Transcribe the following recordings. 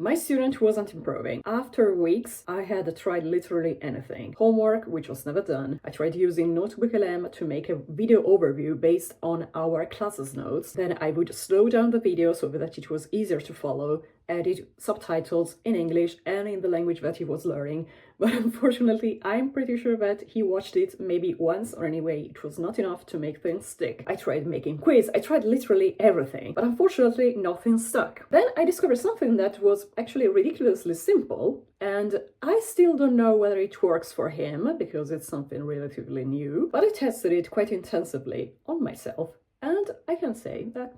My student wasn't improving. After weeks, I had tried literally anything. Homework, which was never done. I tried using Notebook LM to make a video overview based on our classes notes. Then I would slow down the video so that it was easier to follow, edit subtitles in English and in the language that he was learning. But unfortunately, I'm pretty sure that he watched it maybe once, or anyway, it was not enough to make things stick. I tried making quiz, I tried literally everything, but unfortunately nothing stuck. Then I discovered something that was actually ridiculously simple, and I still don't know whether it works for him, because it's something relatively new, but I tested it quite intensively on myself, and I can say that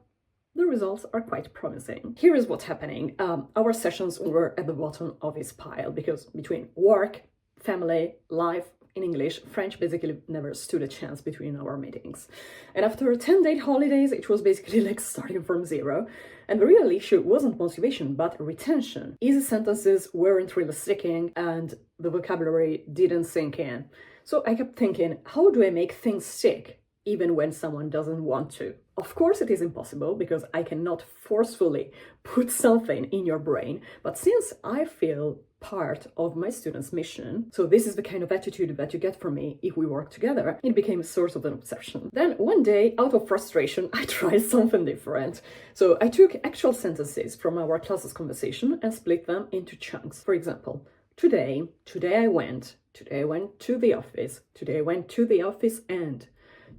the results are quite promising. Here is what's happening. Our sessions were at the bottom of his pile because between work, family, life, in English, French basically never stood a chance between our meetings. And after 10-day holidays, it was basically like starting from zero. And the real issue wasn't motivation, but retention. Easy sentences weren't really sticking and the vocabulary didn't sink in. So I kept thinking, how do I make things stick even when someone doesn't want to? Of course it is impossible because I cannot forcefully put something in your brain, but since I feel part of my students' mission, so this is the kind of attitude that you get from me if we work together, it became a source of an obsession. Then one day, out of frustration, I tried something different. So I took actual sentences from our class's conversation and split them into chunks. For example, today I went to the office, today I went to the office and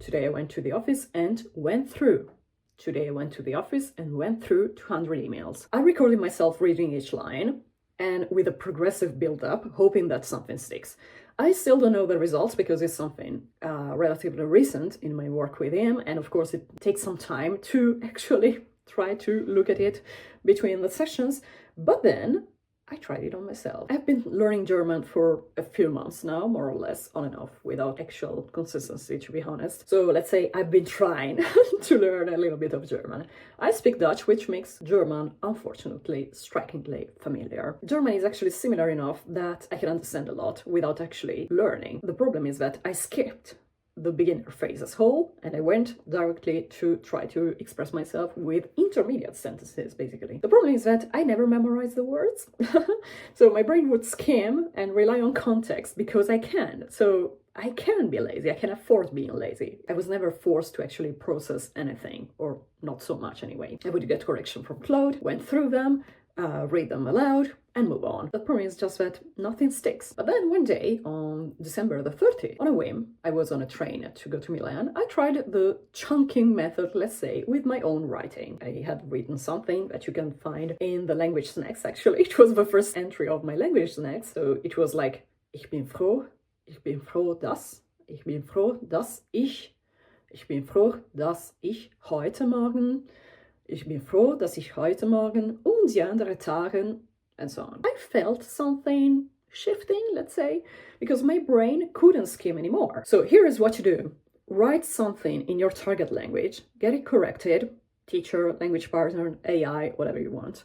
today I went to the office and went through. Today I went to the office and went through 200 emails. I recorded myself reading each line and with a progressive build-up, hoping that something sticks. I still don't know the results because it's something relatively recent in my work with him, and of course it takes some time to actually try to look at it between the sessions, but then I tried it on myself. I've been learning German for a few months now, more or less, on and off, without actual consistency, to be honest. So let's say I've been trying to learn a little bit of German. I speak Dutch, which makes German, unfortunately, strikingly familiar. German is actually similar enough that I can understand a lot without actually learning. The problem is that I skipped the beginner phase as whole, and I went directly to try to express myself with intermediate sentences, basically. The problem is that I never memorized the words, so my brain would skim and rely on context because I can. So I can be lazy, I can afford being lazy. I was never forced to actually process anything, or not so much anyway. I would get correction from Claude, went through them, read them aloud, and move on. The problem is just that nothing sticks. But then one day, on December the 30th, on a whim, I was on a train to go to Milan. I tried the chunking method, let's say, with my own writing. I had written something that you can find in the language snacks, actually. It was the first entry of my language snacks. So it was like, ich bin froh dass ich heute Morgen, ich bin froh, dass ich heute Morgen und die anderen Tagen, and so on. I felt something shifting, let's say, because my brain couldn't skim anymore. So here is what you do. Write something in your target language, get it corrected, teacher, language partner, AI, whatever you want.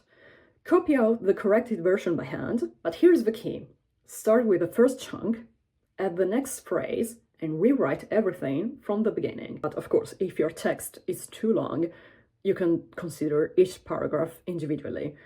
Copy out the corrected version by hand, but here's the key. Start with the first chunk, add the next phrase, and rewrite everything from the beginning. But of course, if your text is too long, you can consider each paragraph individually.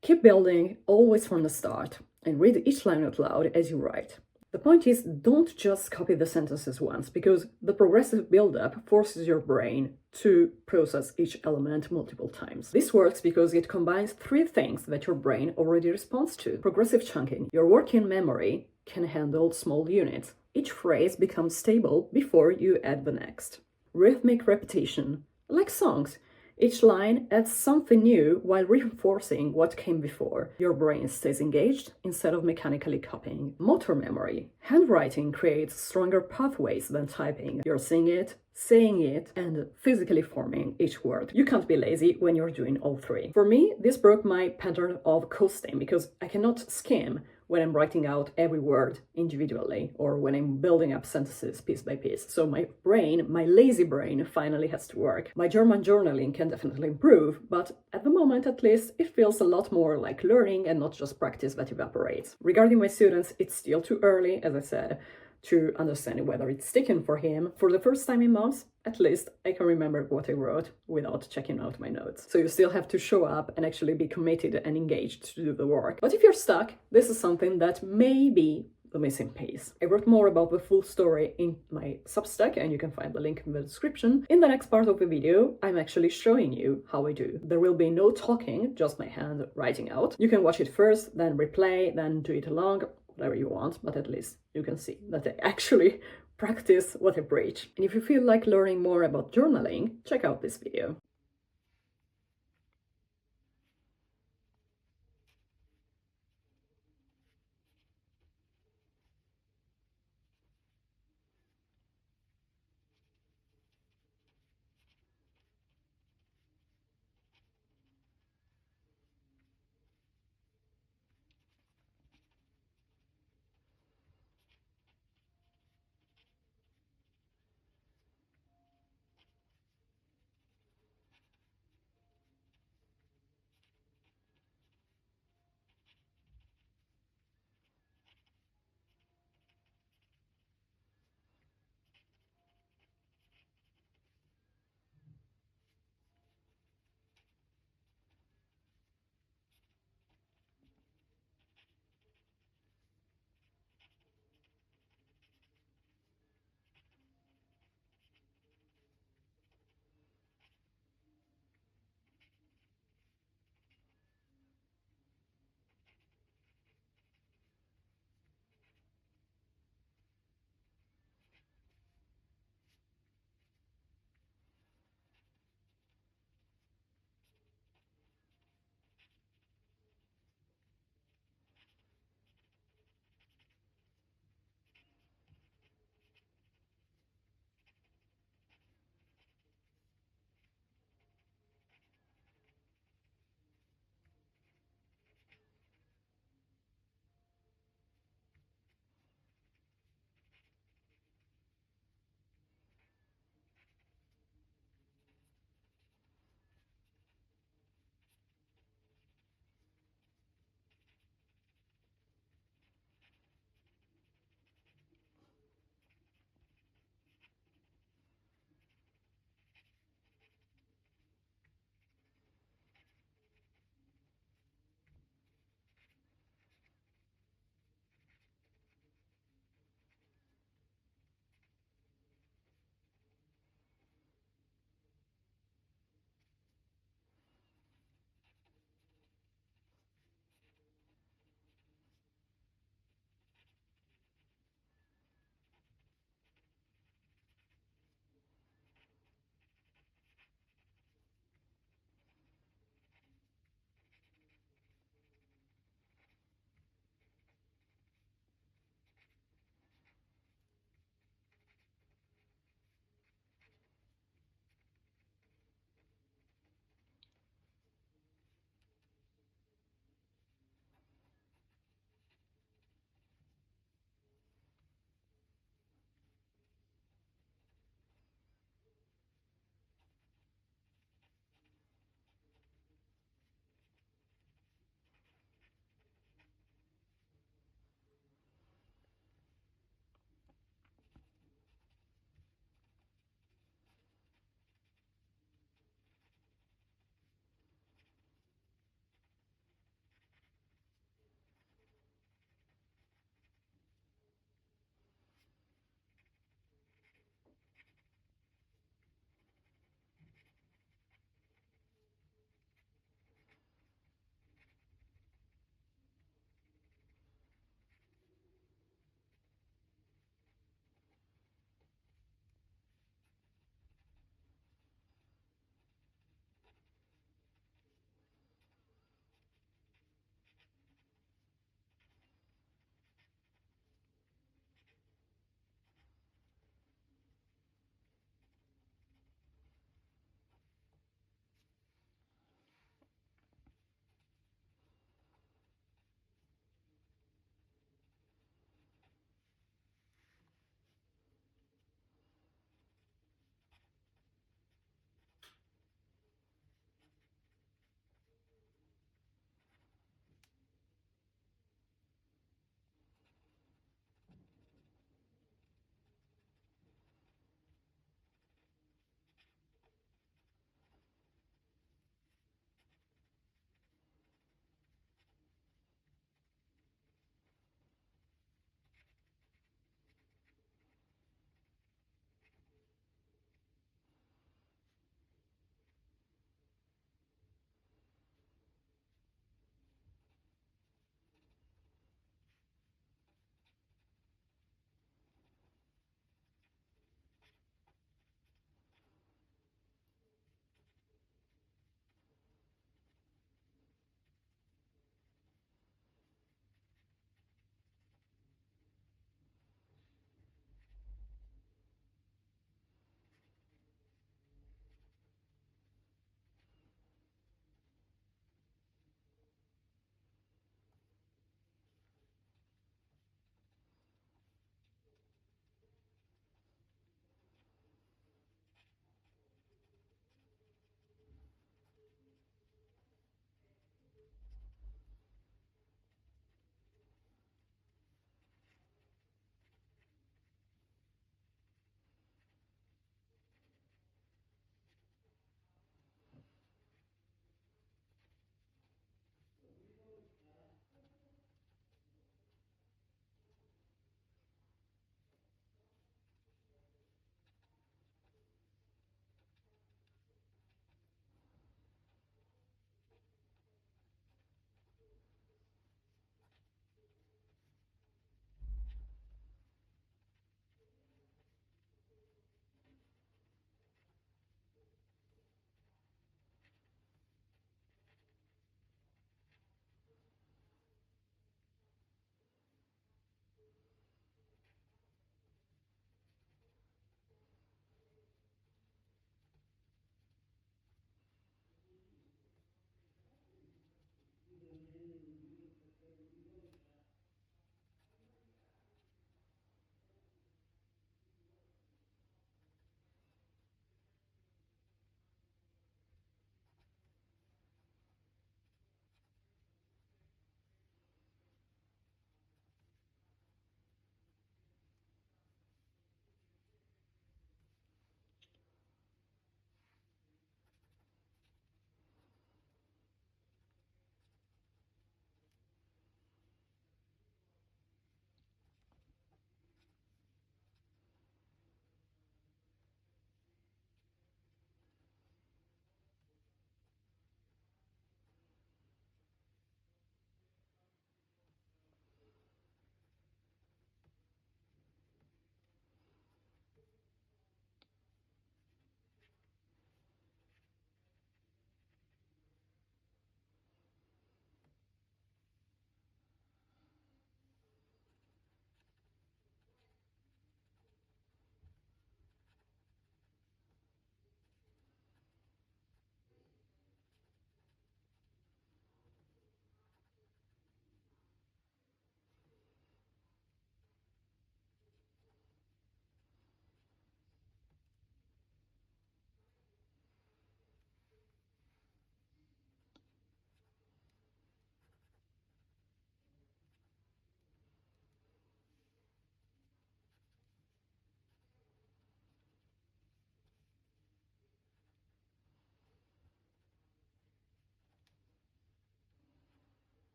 Keep building, always from the start, and read each line out loud as you write. The point is, don't just copy the sentences once, because the progressive build-up forces your brain to process each element multiple times. This works because it combines three things that your brain already responds to. Progressive chunking. Your working memory can handle small units. Each phrase becomes stable before you add the next. Rhythmic repetition. Like songs. Each line adds something new while reinforcing what came before. Your brain stays engaged instead of mechanically copying. Motor memory. Handwriting creates stronger pathways than typing. You're seeing it, saying it, and physically forming each word. You can't be lazy when you're doing all three. For me, this broke my pattern of coasting because I cannot skim when I'm writing out every word individually or when I'm building up sentences piece by piece. So my brain, my lazy brain, finally has to work. My German journaling can definitely improve, but at the moment at least, it feels a lot more like learning and not just practice that evaporates. Regarding my students, it's still too early, as I said, to understand whether it's sticking for him. For the first time in months, at least I can remember what I wrote without checking out my notes. So you still have to show up and actually be committed and engaged to do the work. But if you're stuck, this is something that may be the missing piece. I wrote more about the full story in my Substack, and you can find the link in the description. In the next part of the video, I'm actually showing you how I do. There will be no talking, just my hand writing out. You can watch it first, then replay, then do it along, whatever you want, but at least you can see that I actually practice what I preach. And if you feel like learning more about journaling, check out this video.